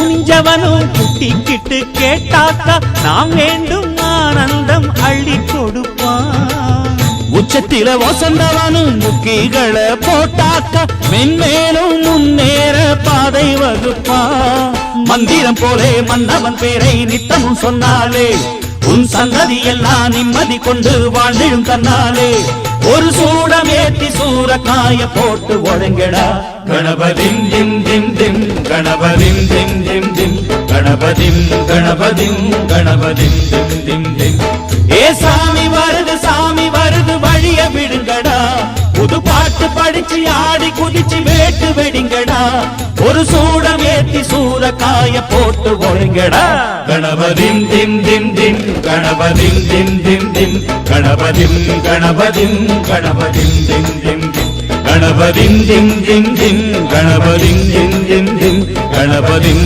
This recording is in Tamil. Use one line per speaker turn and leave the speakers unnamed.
துணிஞ்சவனும் குட்டிக்கிட்டு கேட்டாக்கா நாம் வேண்டும் ஆனந்தம் அள்ளி கொடுப்பான்.
உச்சத்தில வசந்தவனும் முக்கிகளை போட்டாக்க மென்மேலும் முன்னேற பாதை வகுப்பா. மந்திரம் போலே மன்னவன் பேரை நித்தமும் சொன்னாலே உன் சந்ததி எல்லாம் நிம்மதி கொண்டு வாழ்ந்திடும் தன்னாலே. ஒரு சூடமேத்தி சூரக்காய போட்டு ஒழுங்கடா. கணபதிம் திம் திம் திம் கணபதிம் திம் திம் திம் கணபதிம் கணபதிம் கணபதிம் திம் திம் திம். ஏ சாமி வருது வழிய விடுங்கடா. புது பாட்டு படிச்சு ஆடி குதிச்சு வேட்டு வெடிங்கடா. ஒரு சூடம் ஏத்தி சூரக்காய போட்டு ஒழுங்கடா. கணபதிம் திம் திம் திம் கணபதிம் திம் திம் திம் கணபதிம் கணபதிம் கணபதிம் திம் திம் திம் கணபதிம் திம் திம் திம் கணபதிம் திம் திம் திம் கணபதிம்